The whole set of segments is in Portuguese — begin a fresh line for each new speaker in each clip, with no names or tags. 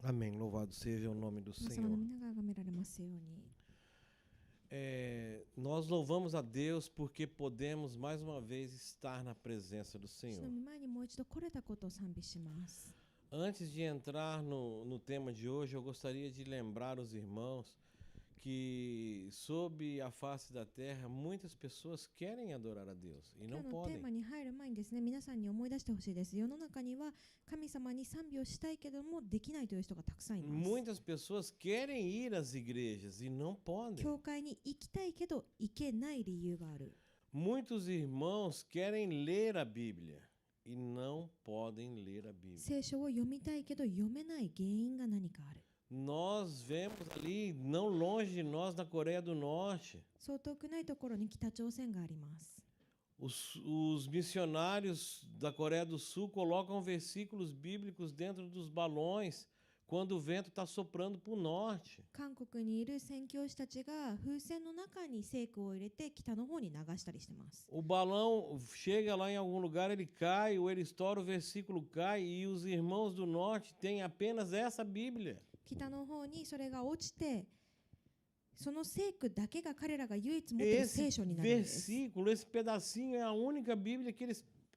Amém. Louvado seja o nome do
様の
Senhor.
皆が崇められますように。
Nós louvamos a Deus porque podemos mais uma vez estar na presença do
主の
Senhor.
御前にもう一度来れたことを賛美します。
Antes de entrar no tema de hoje, eu gostaria de lembrar os irmãos que sob a face da terra muitas pessoas querem adorar a Deus e
今
não
日のテーマ
podem.
に入る前にですね、皆さんに思い出してほしいです。世の中には神様に賛美をしたいけどもできないという人がたくさんいます。
Muitas pessoas querem ir às igrejas e não podem.
教会に行きたいけど行けない理由がある。
Muitos irmãos querem ler a Bíblia e não podem ler a Bíblia.
聖書を読みたいけど読めない原因が何かある。
Nós vemos ali, não longe de nós, na Coreia do Norte,
そう遠くないところに北朝鮮があります。
os missionários da Coreia do Sul colocam versículos bíblicos dentro dos balões quando o vento está soprando para o norte.
韓国にいる宣教師たちが風船の中に聖句を入れて北の方に流したりしてます。
O balão chega lá em algum lugar, ele cai, ou ele estoura, o versículo cai, e os irmãos do norte têm apenas essa Bíblia.
北の方にそれが落ちて、その聖句だけが彼らが唯一持っている
Esse
聖書になるんです。
versículo, esse pedacinho é a única Bíblia que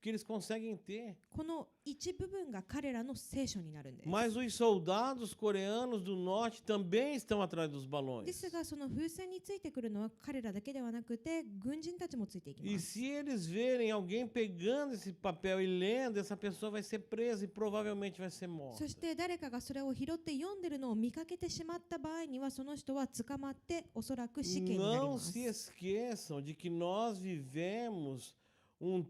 eles conseguem ter.
この一部分が彼らの聖書になるんです。
Mas os soldados coreanos do norte também estão atrás dos
で
balões.
すがその風船についてくるのは彼らだけではなくて軍人たちもついていき
E
ます。
se eles verem alguém pegando esse papel e lendo, essa pessoa vai ser presa e provavelmente vai ser morta.
そして誰かがそれを拾って読んでるのを見かけてしまった場合にはその人は捕まっておそらく死刑になり
Não
ます。
se esqueçam de que nós vivemos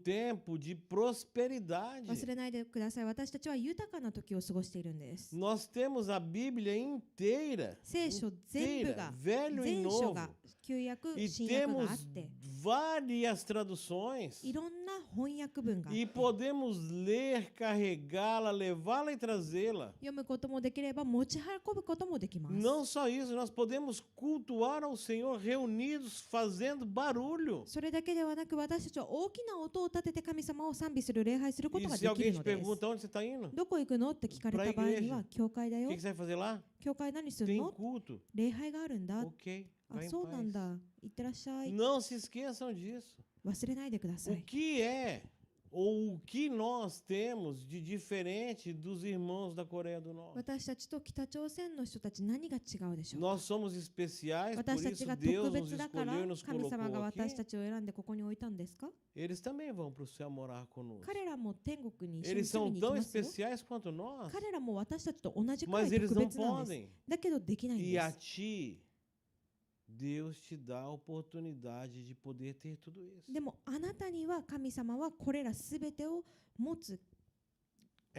tempo de prosperidade.
忘れないでください。私たちは豊かな時を過ごしているんです。
Nós temos a Bíblia inteira,
聖書全部が
velho e
全書が
novo.
旧約
E
新約があっ
temos
て
várias traduções.
いろんな翻訳文があっ
E
て
podemos ler, carregá-la, levá-la e trazê-la.
読むこともできれば持ち運ぶこともできます。
Não só isso, nós podemos cultuar ao Senhor reunidos, fazendo barulho.
それだけではなく私たちは大きな音を立てて神様を賛美する礼拝すること
E
が
se
でき
alguém
る
te
のです。
pergunta onde você está indo?
どこ行くのって聞かれた場合には教会だ
O
よ
que。você vai fazer lá?
教会何する
Tem
の？
culto.
礼拝があるんだ。
Ok,
あ、
vai em
そうなん
paz.
だ。いってらっしゃい。
Não se esqueçam disso.
忘れないでくださ
O
い。
que é ou o que nós temos de diferente dos irmãos da Coreia do Norte?
私たちと北朝鮮の人たち何が違うでしょうか。
Nós somos especiais, por
私た
isso
ちが
Deus
特
nos
別だから
escolheu e nos
神様が
colocou
私た
aqui.
ちを選んでここに置いたんですか？
Eles também vão para o céu morar conosco.
彼らも天国に一緒に
Eles
住み
são
に行き
tão
ますよ。
especiais quanto nós.
彼らも私たちと同じくらい
Mas eles
特
não
別なんです。
podem.
だけどできないん
E
で
a
す。
ti, Deus te dá a oportunidade de poder ter tudo isso.
でもあなたには神様はこれらすべてを持つ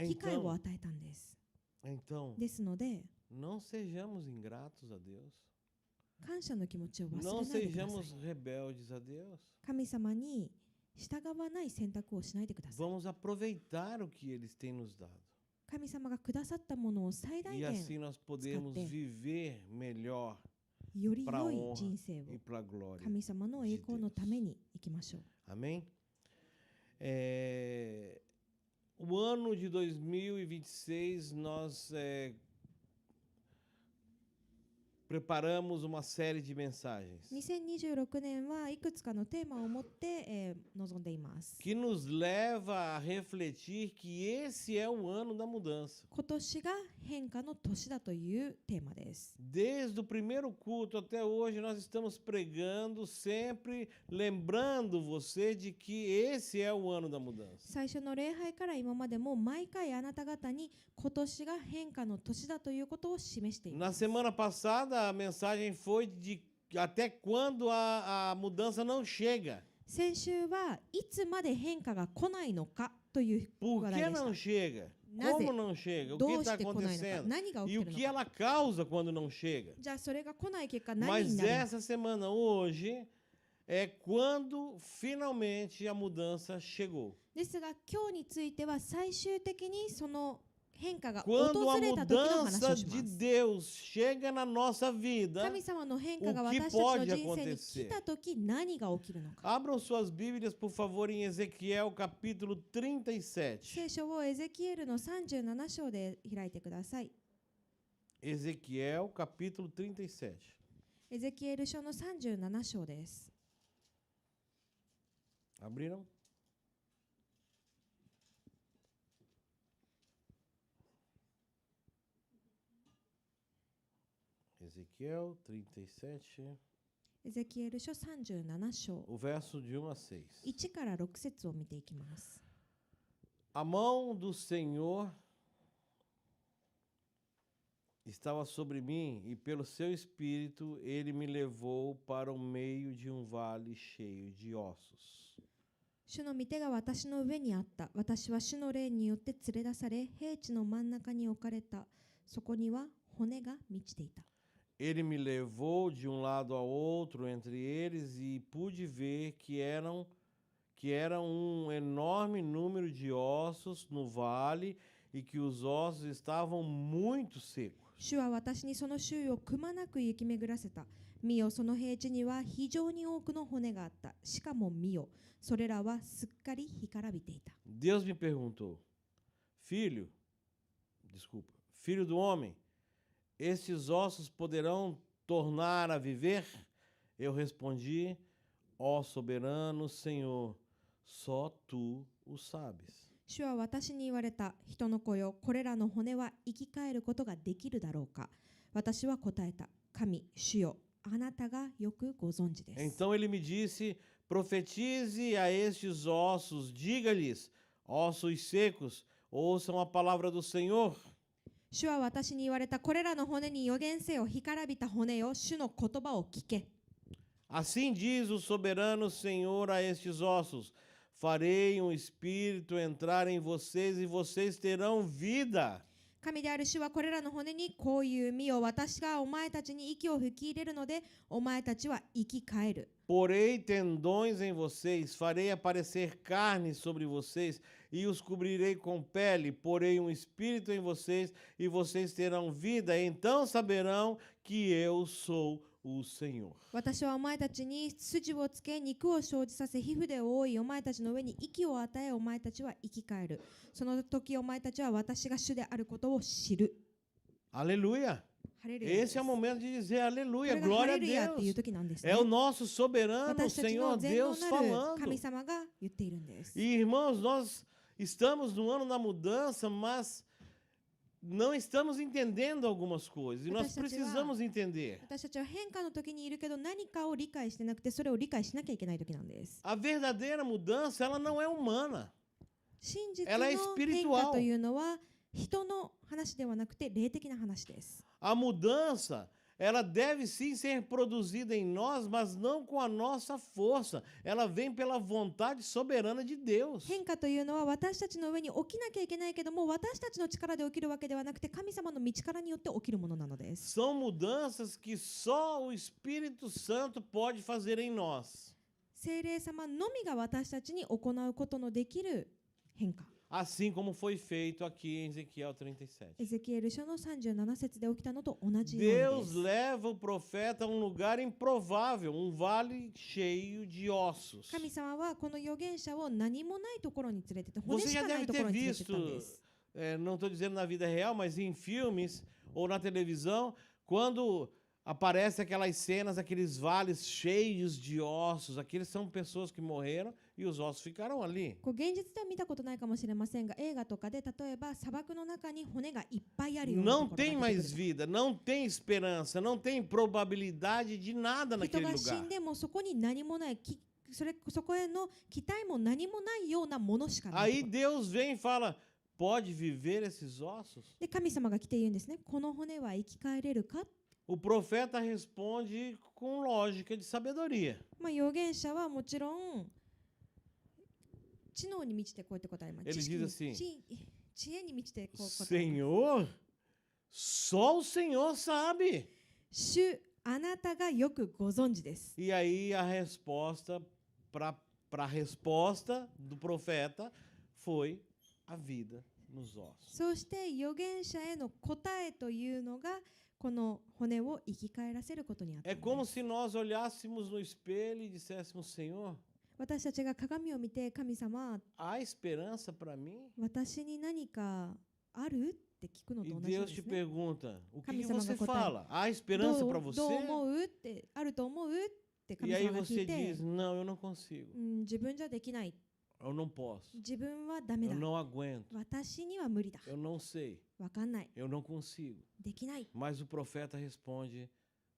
機会を
Então,
与えたんです。
então
ですので
não sejamos ingratos a Deus.
感謝の気持ちを忘
Não
れないでくださ
sejamos
い。
rebeldes a Deus.
神様に従わない選択をしないでください。
Vamos aproveitar o que eles têm nos dado.
神様がくださったものを最大
E
限
assim nós podemos
Escate.
viver melhor
より
para a
良い
honra
人生を
e para a glória.
神様の栄光のために生きましょう。
Amém? O ano de 2026 nós preparamos uma série de mensagens
2026年はいくつかのテーマを持って、臨んでいます。
que nos leva a refletir que esse é o ano da mudança.
今年が変化の年だというテーマです。
Desde o primeiro culto até hoje nós estamos pregando, sempre lembrando você de que esse é o ano da mudança.
最初の礼拝から今までも毎回あなた方に今年が変化の年だということを示していま
Na
す。
semana passada a mensagem foi de até quando a mudança não chega.
先週はいつまで変化が来ないのかという
Por
話
que
題でし
não
た。
chega?
Naze?
Como não chega? O que
Do
está
este konai no ka?
acontecendo?
Nani ga
E o
okiru
que
no ka?
ela causa quando não chega?
じゃあそれが来ない結果何に
Mas
なるのか。
essa semana hoje é quando finalmente a mudança chegou.
ですが今日については最終的にその変化が
Quando
訪
a
れた時の話
mudança
をし
de
ます。
Deus chega na nossa vida,
神様の変化が
o que
私たちの
pode
人生に来た時何が起きるのか。
abram suas Bíblias, por favor, em Ezequiel capítulo 37.
聖書をエゼキエルの37章で開いてください。
Ezequiel, capítulo 37.
エゼキエル書の37章です。
Abriram? Ezequiel 37,
エゼキエル書37章
o verso de 1 a 6.
1から6節を見ていきます。
A mão do Senhor estava sobre mim, e pelo seu espírito ele me levou para o meio de um vale cheio de ossos.
主の御手が私の上にあった。私は主の霊によって連れ出され、平地の真ん中に置かれた。そこには骨が満ちていた。
Ele me levou de um lado ao outro entre eles e pude ver que era um enorme número de ossos no vale e que os ossos estavam muito secos.
主は私にその周囲をくまなく行き巡らせた。見よ、その平地には非常に多くの骨があった。しかも見よ、それらはすっかり干からびていた。
Deus me perguntou, filho do homem, estes ossos poderão tornar a viver? Eu respondi, ó soberano Senhor, só tu o sabes.
主は私に言われた。人の子よ、これらの骨は生き返ることができるだろうか。私は答えた。神、主よ、あなたがよくご存知です。
Então ele me disse, profetize a estes ossos, diga-lhes, ossos secos, ouçam a palavra do Senhor.
主は私に言われた。これらの骨に予言せよ。干からびた骨よ、主の言葉を聞け。
Assim diz o soberano Senhor a estes ossos, farei um espírito entrar em vocês e vocês terão vida.
神である主はこれらの骨にこういう身を私がお前たちに息を吹き入れるのでお前たちは生き返る。
Porei tendões em vocês, farei aparecer carne sobre vocês e os cobrirei com pele, porei um espírito em vocês e vocês terão vida, então saberão que eu sou o Senhor.
私はお前たちに筋をつけ肉を生じさせ皮膚で覆いお前たちの上に息を与えお前たちは生き返る。その時お前たちは私が主であることを知る。
Aleluia!
ハレルヤです
Esse é o momento de dizer
こ
aleluia,
れがハ
glória
レ
a
ルヤっていう
Deus.
時なんですね
É o nosso soberano
私たち
Senhor
の全能
Deus
なる
falando.
神様が言っているんです。
E irmãos, nós estamos no ano da mudança, mas não estamos entendendo algumas coisas. E nós precisamos entender.
私たちは変化の時にいるけど何かを理解してなくてそれを理解しなきゃいけない時なんです。
A verdadeira mudança, ela não é humana.
真実
Ela é
の変
espiritual.
化というのは人の話ではなくて霊的な話です。
A mudança, ela deve sim ser produzida em nós, mas não com a nossa força. Ela vem pela vontade soberana de Deus.
変化というのは私たちの上に起きなきゃいけないけども私たちの力で起きるわけではなくて神様の道からによって起きるものなのです。
São mudanças que só o Espírito Santo pode fazer em nós.
聖霊様のみが私たちに行うことのできる変化。
Assim como foi feito aqui em Ezequiel 37.
エゼキエル書の37節で起きたのと同じようにで
Deus
す。
leva o profeta a um lugar improvável, um vale cheio de ossos.
神様はこの預言者を何もないところに連れてって骨
Você
し
já
かない
deve
とこ
ter
ろに連れてっ
visto,
たんです。
não estou dizendo na vida real, mas em filmes ou na televisão, quando aparecem aquelas cenas, aqueles vales cheios de ossos, aqueles são pessoas que morreram e os ossos ficaram ali.
こう現実では見たことないかもしれませんが映画とかで例えば砂漠の中に骨がいっぱいあるようなと
Não
ころが出
tem
てく
mais
る。
vida, não tem esperança, não tem probabilidade de nada
人
naquele
が死
lugar.
んでもそこに何もないそこへの期待も何もないようなものしかない
Aí
ところ。
Deus vem e fala: pode viver esses ossos?
で神様が来て言うんですね。この骨は生き返れるか。
O profeta responde com lógica de sabedoria.
まあ預言者はもちろん知能に満ちてこうやって答えます。
Ele
知識
diz
に
assim:
知恵に満ちてこう答えます。
Senhor, só o Senhor sabe.
主あなたがよくご存知です。
E aí a resposta para a resposta do profeta foi a vida nos ossos.
そして預言者への答えというのがこの骨を生き返らせることにあったん
É
です。
como se nós olhássemos no espelho e disséssemos: Senhor,
私たちが鏡を見て神様
há esperança para mim?
私に何かあるってって聞くの
E
と同じなん
Deus
で
te
すね。
pergunta: o que
神
que
様が
você
答える。
fala? Há esperança
ど
para
う
você?
どう思うってあると思うって神
E aí
様が聞
você
いて
diz: não, eu não consigo,
自分じゃできない
eu não posso,
自分はダメ
eu
だ
não aguento,
私には無理だ
eu não sei,
わかんない
eu não consigo.
できない
Mas o profeta responde: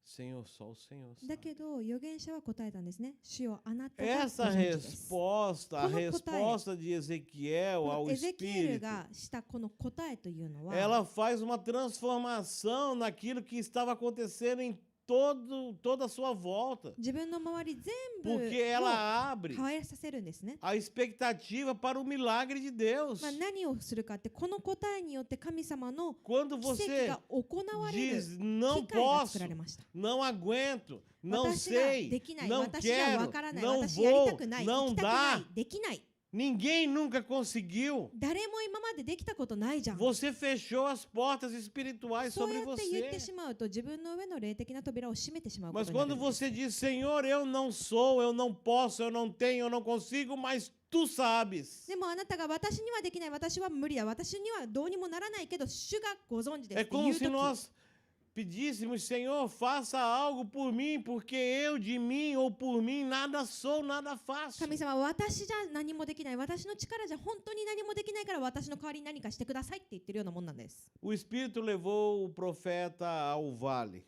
Senhor, só o Senhor
だ
sabe.
けど預言者は答えたんですね。主よあなたがご
Essa
存知です。
resposta, a
Como
resposta de Ezequiel
こ
ao
のエゼキエル
Espírito,
がしたこの答えというのは
ela faz uma transformação naquilo que estava acontecendo em toda a sua volta.
自分の周り全部
Porque
を
ela abre
変わらさせるんですね。
a expectativa para o milagre de Deus.
何をするかってこの答えによって神様の
Quando
奇跡
você
が行われる
diz não
機会が
posso,
作られました。
não aguento, não
私が
sei,
できない、
não
私じゃわ
quero,
からない、
não
私やりた
vou,
くない、
não
行きたくな
dá.
い、できない。
Ninguém nunca conseguiu.
誰も今までできたことないじゃん。
Você fechou as portas espirituais
そう
sobre
やって言って
você.
しまうと自分の上の霊的な扉を閉めてしまうこ
Mas
とになる
quando
んです。
você diz, Senhor, eu não sou, eu não posso, eu não tenho, eu não consigo, mas tu sabes.
でもあなたが私にはできない、私は無理だ、私にはどうにもならないけど主がご存知です
É
って言
como
う
se
とき、
nós pedíssemos, Senhor, faça algo por mim, porque eu de mim ou por mim nada sou, nada faço.
神様は私じゃ何もできない、私の力じゃ本当に何もできないから私の代わりに何かしてくださいって言ってるようなもんなんです。
O Espírito levou o profeta ao vale.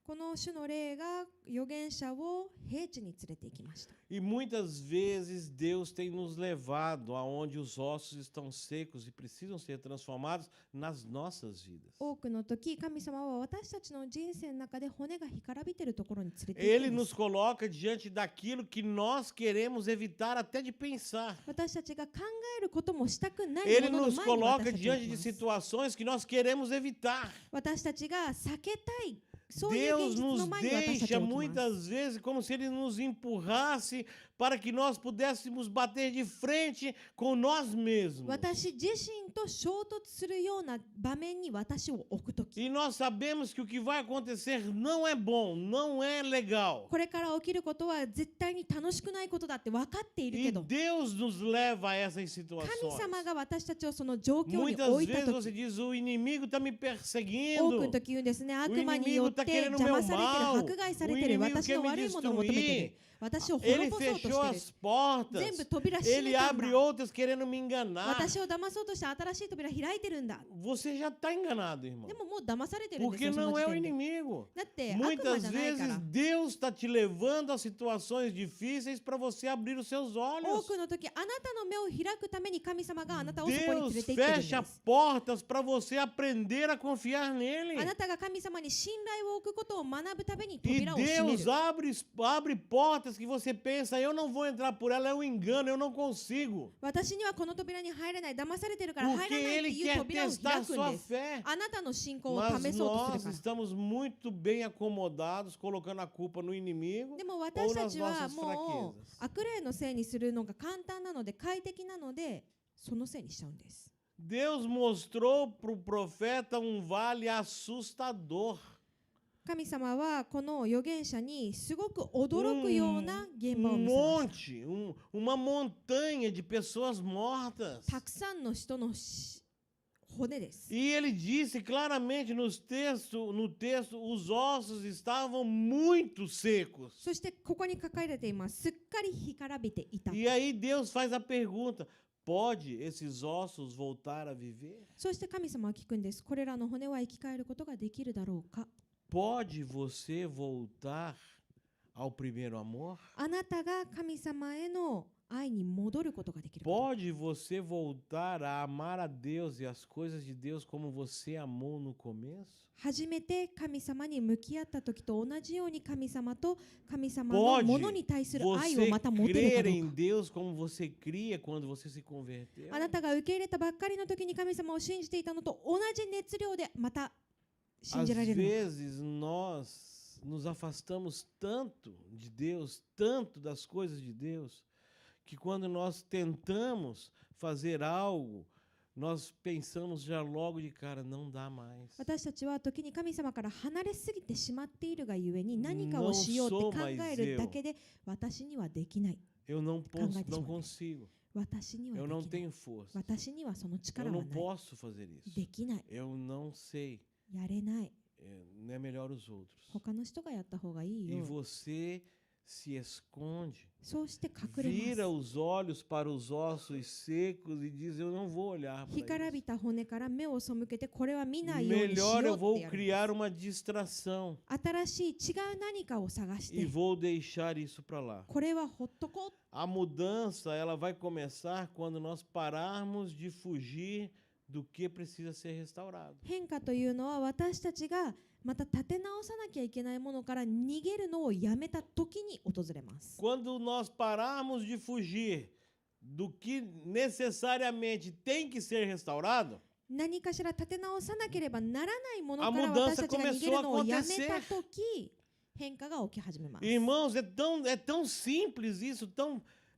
この主の霊が預言者を平地に連れて行きました。
E muitas vezes Deus tem nos levado aonde os ossos estão secos e precisam ser transformados nas nossas vidas.
多くの時、神様は私たちの人生の中で骨が干からびているところに連れて行
Ele
くんで
nos
す。
coloca diante daquilo que nós queremos evitar até de pensar.
私たちが考えることもしたくない
Ele
ものの
nos
前に
coloca
私たちを
diante
置き
de
ます。
situações que nós queremos evitar.
私たちが避けたい、そういう
Deus
現実の
nos
前に私たち
deixa
を置きます。
muitas vezes como se Ele nos empurrasse para que nós pudéssemos bater de frente com nós mesmos.
私自身と衝突するような場面に私を置くとき、
E nós sabemos que o que vai acontecer não é bom, não é legal.
これから起きることは絶対に楽しくないことだって分かっている
E
けど、
Deus nos leva a essas
神
situações.
様が私たちをその状況に
Muitas
置いた
vezes
と
você
き、
diz, o inimigo está me
多く
perseguindo.
の時言うんですね、悪
O
魔によ
inimigo
って
está querendo
邪
meu
魔されてる、
mal.
迫害され
O
てる、
inimigo
私
quer
の
me
悪いものを求めてい
destruir.
る、私を
Ele
滅ぼそうと
fechou
してい
as
る、
portas.
全部扉閉め
Ele
たん
abre
だ、
outras querendo me enganar.
私を騙そうとして新しい扉開いてるんだ。
Você já está enganado, irmão.
でももう騙されてるんです
Porque
よ、その
não
時
é o
点で。
inimigo.
だって悪魔
Muitas
じゃないか
vezes
ら。
Deus está te levando a situações difíceis para você abrir os seus
多
olhos.
くの時、あなたの目を開くために神様があなたをそこに連
Deus
れて行ってるんで
fecha
す。
portas para você aprender a confiar
あ
nele.
なたが神様に信頼を置くことを学ぶために
E
扉を閉め
Deus
る。
abre portas que você pensa, eu não vou entrar por ela, é um engano, eu não consigo.
私にはこの扉に入れない、騙されてるから入
Porque
らないって
Ele
いう
quer
扉を
testar
開くん
sua
です。
fé.
あなたの信仰を
Mas
試そうとする
nós
から。
estamos muito bem acomodados, colocando a culpa no inimigo
でも私たちは
ou nas nossas
もう
fraquezas.
悪霊のせいにするのが簡単なので快適なのでそのせいにしちゃうんです。
Deus mostrou para o profeta um vale assustador.
神様はこの預言者にすごく驚くような現場を
Um
見せました。
monte, uma montanha de pessoas mortas.
たくさんの人の骨です。
E ele disse claramente no texto, os ossos estavam muito secos.
そしてここに書かれています。すっかり干からびていた。
E aí Deus faz a pergunta: pode esses ossos voltar a viver?
そして神様は聞くんです。これらの骨は生き返ることができるだろうか。
Pode você voltar ao primeiro amor?
あなたが神様への愛に戻ることができるか。
Pode você voltar a amar a Deus e as coisas de Deus como você amou no começo?
初めて神様に向き合った時と同じように神様と神様のものに対する愛を
Você
また持てるか
crer
どう
em
か。
Deus como você cria quando você se converteu?
あなたが受け入れたばっかりの時に神様を信じていたのと同じ熱量でまた信
Às
じられるのか。
vezes nós nos afastamos tanto de Deus, tanto das coisas de Deus, que quando nós tentamos fazer algo, nós pensamos já logo de cara, não dá mais.
私たちは時に神様から離れすぎてしまっているがゆえに何かをしようって考えるだけで私にはできない。
Eu não
考えてしまうんです。
consigo.
私には
Eu
で
não
きない。
tenho força.
私にはその
Eu
力は
não
ない。
posso fazer isso.
できない。
Eu não sei.
やれない。
Não é melhor os outros.
他の人がやった方がいい
E
よ。
você se esconde.
そうして隠れ
Vira
ま
os olhos para os ossos secos e diz: Eu não vou olhar
す。干から
para
び
isso.
た骨から目を背けてこれは見ないようにしよ
Melhor
う
eu
って
vou
やるんで
criar uma distração
す。新しい違う何かを探し
e
て
vou deixar isso para lá.
これはほっとこう。
A mudança ela vai começar quando nós pararmos de fugir do que precisa ser restaurado.
変化というのは私たちがまた立て直さなきゃいけないものから逃げるのをやめた時に訪れます。
Quando nós pararmos de fugir do que necessariamente tem que ser restaurado,
何かしら立て直さなければならないものか
A
ら
mudança
私たちが逃げるのを
começou a
や
acontecer.
めた時変化が起き始めます。
irmãos, é tão simples isso,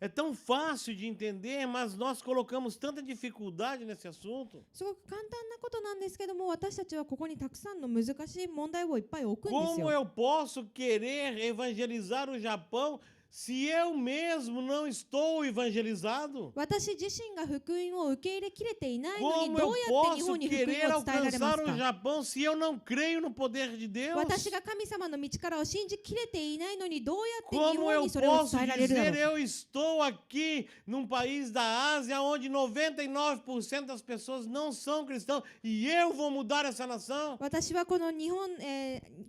é tão fácil de entender, mas nós colocamos tanta dificuldade nesse assunto.
すごく簡単なことなんですけども、私たちはここにたくさんの難しい問題をいっぱい置くんです
Como
よ。
eu posso querer evangelizar o Japão se eu mesmo não estou evangelizado?
私自身が福音を受け入れきれていないのに
Como
ど
eu
うやって日
posso
本に福
querer
音を伝えられま
alcançar
す
o
か？
Japão se eu não creio no poder de Deus?
私が神様の道からを信じきれていないのにどうやって日
Como
本
eu
にそれを
posso
伝えられるだ
dizer
ろうか？
eu estou aqui num país da Ásia onde 99% das pessoas não são cristãos e eu vou mudar essa nação?
私はこの日本、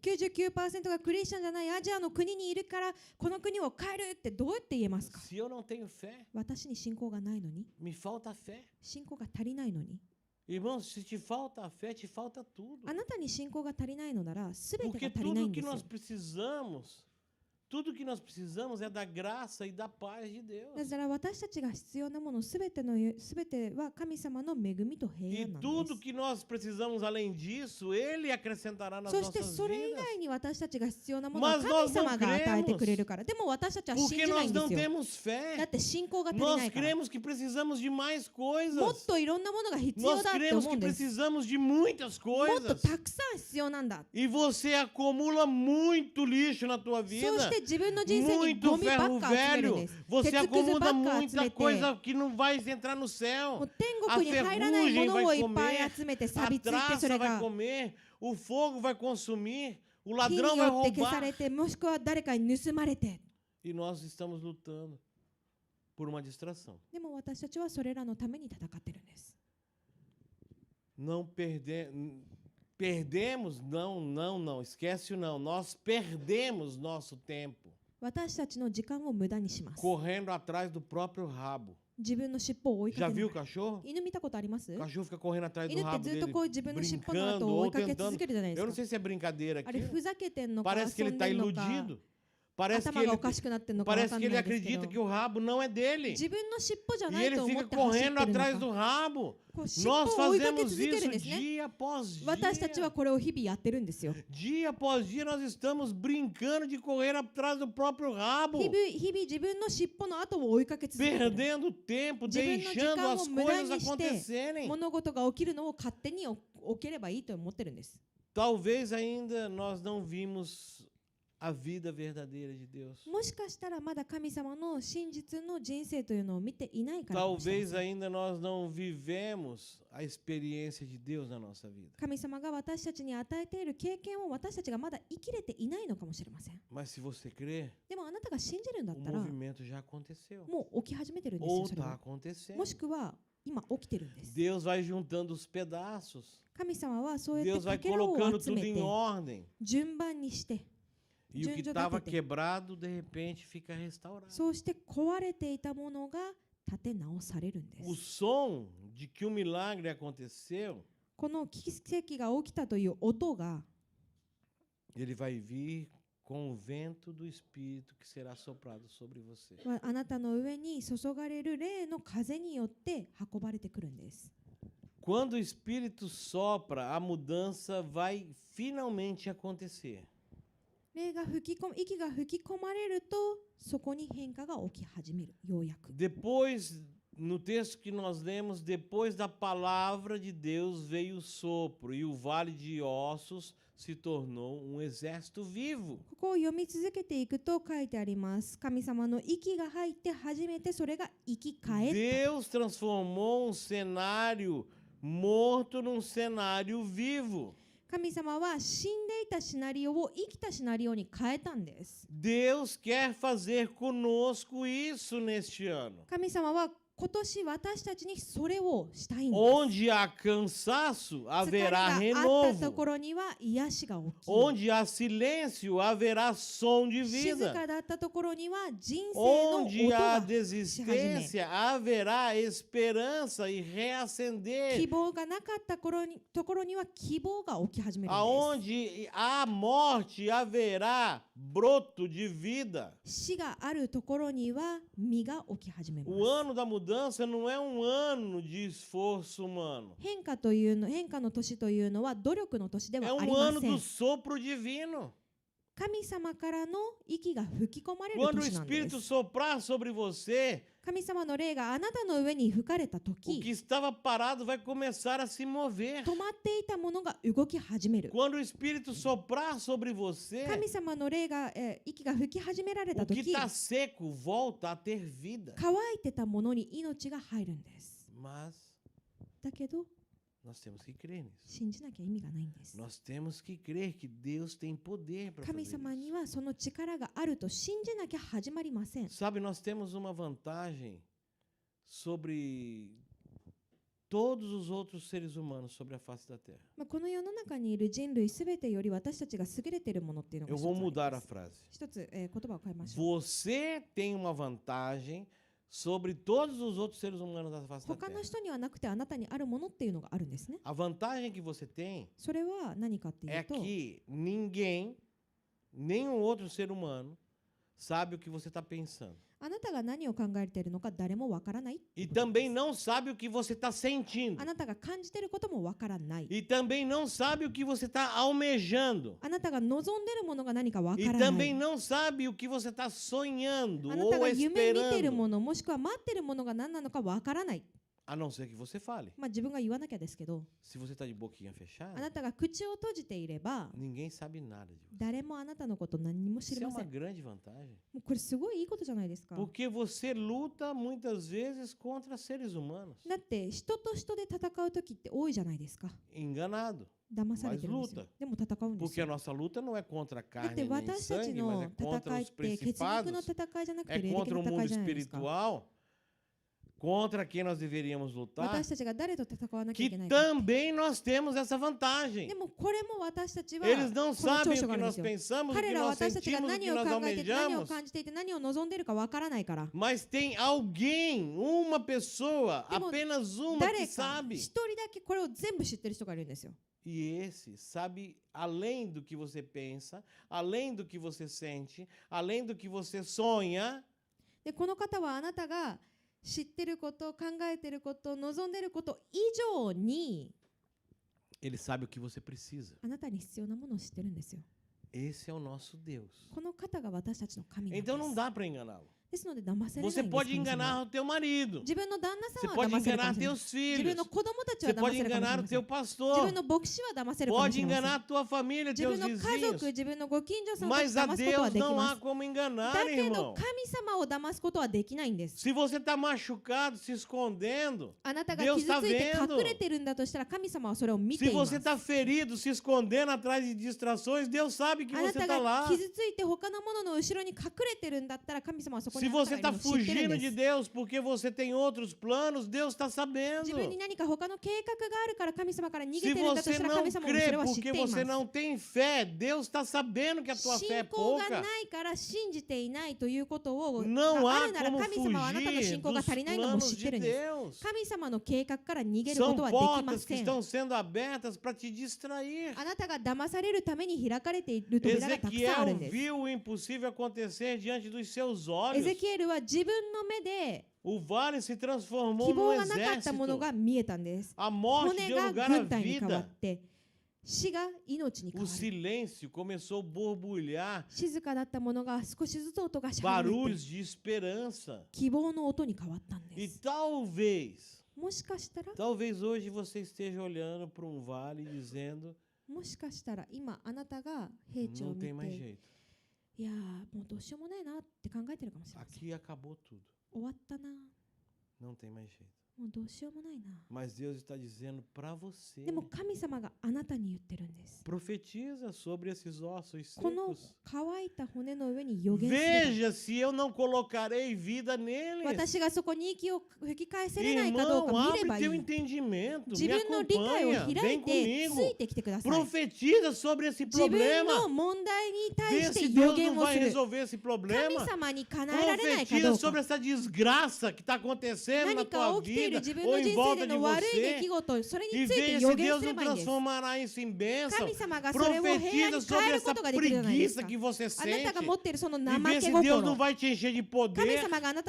99% がクリスチャンじゃないアジアの国にいるからこの国を変えるってどうやって言えますか？
Se eu não tenho fé,
私に信仰がないのに、
me falta fé.
信仰が足りないのに、
Irmãos, se te falta a fé, te falta tudo.
あなたに信仰が足りないのなら全て
Porque
が足りない
tudo
んで
que
すよ。
nós precisamos é da graça e da paz de Deus.
だから私たちが必要なもの全ては神様の恵みと平
E
安なん
tudo
で
que nós precisamos além disso, Ele acrescentará
す。
nas
そして
nossas
それ以
vidas.
外に私たちが必要なものは
Mas
神
nós
様
não
が与えてくれ
cremos.
るから。でも私たちは信
Porque
じない
nós
んで
não
すよ。
temos
だっ
fé.
て信仰が足りな
Nós
いから。
cremos que precisamos de mais
も
coisas.
っといろんなものが必要
Nós
だって
cremos
思う
que
んです。
precisamos de muitas
もっと
coisas.
たくさん必要なんだ。
E você acumula muito lixo na tua
そ
vida.
して自分の人生に
Muito
ゴミばっ
ferro
か集めるん
velho.
です。
Você
鉄くずば
acumula
っか集
muita
めて、
coisa que não vai entrar no
も
céu.
う天国に入らないものをいっぱい集めて
A
錆びついて、そ
traça
れ
vai
が
comer, o fogo vai consumir, o
火に
ladrão vai
よって消さ
roubar.
れて、もしくは誰かに盗まれて。
E nós estamos lutando por uma distração.
でも私たちはそれらのために戦ってるんです。
Perdemos, não, esquece o não. Nós perdemos nosso tempo
私たちの時間を無駄にします。
correndo atrás do próprio rabo.
自分の尻尾を追いか
Já
け
viu
る
o。cachorro?
犬見たことあります？
O cachorro fica correndo atrás do
犬って
rabo
ずっと
dele,
こう自分の尻尾の
brincando
後を追
ou
いかけ
tentando.
続けるじゃないで
Eu não
す
sei se é brincadeira
か。あれ
aqui.
ふざけてんのか
Parece que
遊
ele
ん
está
でんのか
iludido. Parece que
頭がおかしくなってんのかわ
parece
かん
que
な
ele
いですけ
acredita
ど
que o rabo não é dele.
自分の尻尾じゃ
E
ない
ele
と思
fica
って走って
correndo
るの
atrás
か
do rabo.
こう尻尾
Nós
を追いかけ
fazemos
続ける
isso
んですね。
dia após
私たち
dia.
はこれを日々やってるんですよ。
Dia após dia nós estamos brincando de correr atrás do próprio rabo.
日々自分の尻尾の後を追いかけ続けてる。
Perdendo tempo,
自分の時間
deixando
を
as
無駄
coisas
にして
acontecerem.
物事が起きるのを勝手に起きればいいと思ってるんです。
Talvez ainda nós não vimos a vida verdadeira de Deus.
もしかしたらまだ神様の真実の人生というのを見ていないからかもしれま
Talvez
せん。
ainda nós não vivemos a experiência de Deus na nossa vida.
神様が私たちに与えている経験を私たちがまだ生きれていないのかもしれません。
Mas se você crer,
でもあなたが信じるんだ
o
ったら
movimento já aconteceu.
もう起き始めてるんですよ。
Ou
それ
está
は
acontecendo.
もしくは今起きてるんです。
Deus vai juntando os pedaços.
神様はそうやっ
Deus
て
vai
かけらを
colocando
集
tudo
め
em
て
ordem.
順番にして
E o que
Junto
estava
datete.
quebrado, de repente, fica restaurado.
そうして壊れていたものが立て直されるんで
O
す。
som de que o milagre aconteceu,
この奇跡が起きたという音が
ele vai vir com o vento do Espírito que será soprado sobre você.
あなたの上に注がれる霊の風によって運ばれてくるんです。
Quando o Espírito sopra, a mudança vai finalmente acontecer.
霊が息が吹き込まれるとそこに変化が起き始める。ようやく。
Depois, no texto que nós lemos, depois da palavra de Deus veio o sopro e o vale de ossos se tornou um exército vivo.
ここを読み続けていくと書いてあります。神様の息が入って初めてそれが生き返った。
Deus transformou um cenário morto num cenário vivo.
神様は死んでいたシナリオを生きたシナリオに変えたんです。
Deus quer fazer conosco isso neste ano.
神様は今年私たちにそれをしたいんです。
Onde há cansaço,
疲れ
haverá
があったと
renovo.
ころには癒しが起き、
Onde há silêncio, haverá som de
静
vida.
かだったところには人生の音
Onde há
が
desistência, haverá esperança e reacender.
希望がなかったところには希望が起き始めるんです。
Aonde há morte, haverá broto de vida.
死があるところには実が起き始めます。
O ano da mudança não é um ano de esforço humano.
変化の年というのは努力の年で
É
はあり
um
ま
ano
せん。
do sopro divino.
神様からの息が吹き込まれる
Quando o
年なんで
Espírito
す。
soprar sobre você,
神様の霊があなたの上に吹かれた
o
時、
que estava parado vai começar a se mover.
止まっていたものが動き始める。
Quando o Espírito soprar sobre você,
神様の霊が、息が吹き始められた
o que
時、
está seco volta a ter vida.
乾いてたものに命が入るんです。
Mas
だけど
nós temos que crer nisso.
信じなきゃ意味がないんです。
Nós temos que crer que Deus tem poder para
神
fazer
様
isso.
にはその力があると信じなきゃ始まりません。
Sabe, nós temos uma vantagem sobre todos os outros seres humanos sobre a face da terra.
この世の中にいる人類すべてより私たちが優れているものっていうのが
Eu
一つ
vou
あり
mudar
ま
a
す。
frase.
一つ、言葉を変えましょう。
Você tem uma vantagem sobre todos os outros seres humanos da face da
他
terra.
の人にはなくてあなたにあるものっていうのがあるんですね。
A vantagem que você tem
それは何かってい
é
うと、
que ninguém, nenhum outro ser humano, sabe o que você está pensando.
あなたが何を考えているのか誰もわからない。
E também não sabe o que você está sentindo.
あなたが感じていることもわからない。
E também não sabe o que você está almejando.
あなたが望んでいるものが何かわか
E
らない。
também não sabe o que você está sonhando
あなたが
ou
夢見ている
esperando.
ものもしくは待っているものが何なのかわからない。
A não ser que você fale.
自分が言わなきゃですけど、
Se você está de boquinha
あ
fechada,
なたが口を閉じていれば
ninguém sabe nada de você.
誰もあなたのこと何にも知
Isso
り
é
ませ
uma
ん。
grande vantagem.
もうこれすごいいいことじゃないですか。
Porque você luta muitas vezes contra seres humanos.
だって人と人で戦う時って多いじゃないですか。
Enganado.
騙されてるんですよ
Mas luta.。
でも戦うんです
Porque a
よ。
nossa luta não é contra a
だって
carne nem
私たち
sangue, mas
の
é contra
戦いっ
os
て血肉の
principados,
戦いじゃなく
é
て霊的
contra o
な戦
mundo
いじゃないですか。
espiritual, contra quem nós deveríamos lutar,
私たちが誰と戦わなきゃい
que
けないか。
também nós temos essa vantagem.
でもこれも私たちは
Eles não
この長
sabem
所
o
があ
que
るんで
nós
すよ。
pensamos, o
彼
que
らは
nós
私たちが
sentimos, o
何
que
を
nós
考えて何を
almejamos.
感じていて何を望んでいるかわからないから。
Mas tem alguém, uma pessoa,
Temos
apenas uma
誰
que
か
sabe.
一人だけこれを全部知ってる人がいるんですよ。
E esse sabe além do que você pensa, além do que você sente, além do que você sonha.
でこの方はあなたが知ってること考えてること望んでること以上に
Ele sabe o que você precisa.
あなたに必要なものを知ってるんですよ。
Esse é o nosso Deus.
この方が私たちの神なんで
Então não
す。
dá para enganá-lo.
ですので騙せれないん
Você
です。
pode
神様
enganar o teu marido.
自分の旦那
Você
さんは
pode
騙せるか
enganar
もしれない。
teus
自
filhos.
分の子供たち
Você
は騙
pode
せるかもし
enganar
れ
o
ません。
teu
自
pastor.
分の牧師は騙せるかも
Pode
しれません。
enganar a tua família,
自
teus
分の家族、
vizinhos.
自分のご近所さんたち
Mas a
騙すことは
Deus
でき
não
ま
há
す。
como
だ
enganar,
けど
irmão.
神様を騙すことはできないんです。
Se você está machucado, se escondendo,
あなたが
Deus
傷つ
está
いて
vendo.
隠れてるんだとしたら神様はそれを見て
Se
います。
você está ferido, se escondendo atrás de distrações, Deus sabe que
あな
você
た
está
が
lá.
傷ついて他のものの後ろに隠れてるんだったら神様はそこに
Se
あなた
você
が
está
いるのを知ってるん
fugindo
で
de
す。
Deus porque você tem outros planos, Deus está
自分
sabendo.
に何か他の計画があるから神様から逃げ
Se
てるんだと
você
したら
não
神様もそ
crê
れは知って
porque
います。
você não tem fé, Deus está sabendo que a tua fé é
信仰が
pouca.
ないから信じていないということを
Não
があ
há
るなら
como
神様はあなたの
fugir
信仰が
dos
足りないのも知
planos
ってる
de
んです。
Deus.
神様の計画から逃げるこ
São
とはできま
portas que
せん。
estão sendo abertas para te distrair.
あなたが騙されるために開かれている扉がたくさんある
Ezequiel
んです。
viu o impossível acontecer diante dos seus olhos.
エゼキエルは自分の目で
O vale se
希
transformou
望
num
がなかったもの
exército.
が見えたんです。
A morte
骨
deu
が
lugar à
軍隊に変わ
vida.
って死が命に変
O
わる。
silêncio começou a borbulhar
静かだったものが少しずつ音がし始め
barulhos
て
de esperança.
希望の音に変わったんで
E
す。
talvez
もしかしたら
hoje você esteja olhando para um vale e dizendo:
もしかしたら今あなたが平地を
Não
見
tem mais
て、
jeito.
いやーもうどうしようもないなって考えてるかもしれません。
Aqui acabou tudo.
終わったな、
Não tem mais jeito.
もうどうしようもないな。
Mas Deus está dizendo para você.
でも神様があなたに言ってるんです。
Profetiza sobre esses ossos
この
secos.
乾いた骨の上に予言すれば、
Veja se eu não colocarei vida neles.
私がそこに息を吹き返せれないかどう
Irmão,
か見れ
abre
ばい
teu
い。
entendimento.
自
Me
分の理解を
acompanha.
開
Vem
いてつ
comigo.
いてきてください。
Profetiza sobre esse
自分
problema.
の問題に対
Vê
して
se
予
Deus
言
não
を
vai
する。
resolver esse
神
problema.
様に叶えられないかど
Profetiza
う
sobre
か。
essa desgraça que está acontecendo na
何か
tua
起きている
vida
自分
ou
の
em
人生
volta
で
de
の悪い出
você.
来事、それ
E
について
veja
予
se
言
Deus
すれ
não
ばいいんです。
transformará isso em bênção.
神様がそれを平安
Profetiza
に
sobre
変える
essa
ことができるじゃないです
preguiça
か。
que você
あなたが持
sente.
っているその
E
怠
vê
け
se Deus não
心。
vai te encher de
神
poder.
様があな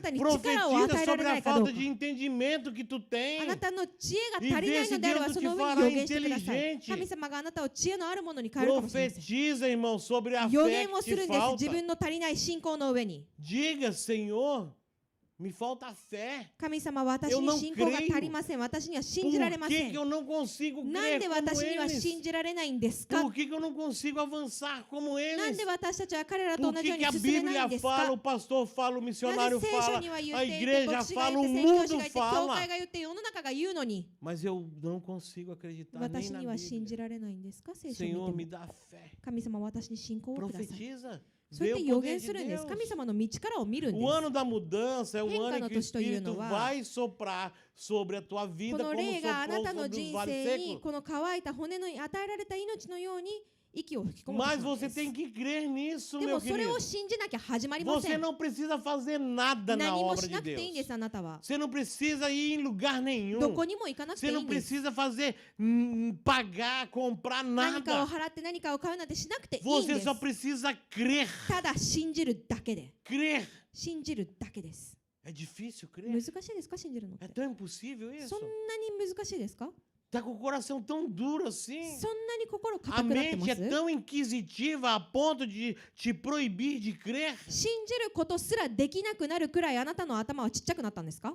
たに力を与
Profetiza
えられ
sobre
な
a
いかどう
falta
か。
de entendimento que tu
あ
tem.
なたの知恵が
E
足りな
vê
い
se
のであれ
Deus
ば
não
そ
te
の上に
fará
予言してください。
inteligente.
神様があなたを知恵のあるものに変えるかもしれません。
Profetiza, irmão, sobre a
予
fé
言を
que
す
te
るんです。
falta.
自分の足りない信仰の上に。
Diga, Senhor, me falta fé.
神様、私に信仰が足りません。私には信じられま
Por
せ
que
ん
que。eu não consigo
なん
crer
で
como
私には
eles?
信じられないんですか？
Por que que eu não consigo avançar como
なん
eles?
で私たちは彼らと
Por
同じよ
que
う
que
に
a
進めないん
Bíblia
です
fala,
か？
o pastor fala, o
な
missionário
ぜ聖書
fala,
には言
a
っていて、
igreja
牧師が
fala,
言
o
って、宣教
mundo
師が言って、教
fala.
会が言って、世の中が言うのに、
Mas eu não consigo acreditar nem
私
na
には信じ
Bíblia.
られないんですか？聖書を
Senhor,
見
me
ても。
dá fé.
神様、私に信仰をください。
Profetiza.
そうや
Vê
って
o
予
poder
言
de
するんです。
Deus.
神様の道からを見るんで
O
す。
ano da mudança é o ano em que o
変化の年というのは、
Espírito vai soprar sobre a tua
こ
vida
の
como
霊があな
soprou
たの
sobre
人
os vales
生に
secos.
この乾いた骨の与えられた命のように息を吹き込むと
Mas
したん
você
です。
tem que crer nisso,
で
meu
もそれ
querido.
を信じなきゃ始まりませ
Você
ん。
não precisa fazer nada na
何も
obra
し
de
なくていいんで
Deus.
す、あなたは。
Você não precisa ir em lugar
ど
nenhum.
こにも行かなくて
Você
いい
não
んです。
precisa fazer, pagar, comprar
何かを
nada.
払って何かを買うなんてしなくていいん
Você
です。
só precisa crer.
ただ信じるだけで。
Crer.
信じるだけです。
É difícil
難
crer.
しいですか、信じるのっ
É
て。
tão impossível isso.
そんなに難しいですか？
Tá com o coração tão duro assim.
そんなに心
A
硬くなってま
mente é
す？
tão inquisitiva a ponto de te proibir de crer.
信じることすらできなくなるくらいあなたの頭はちっちゃくなったんですか？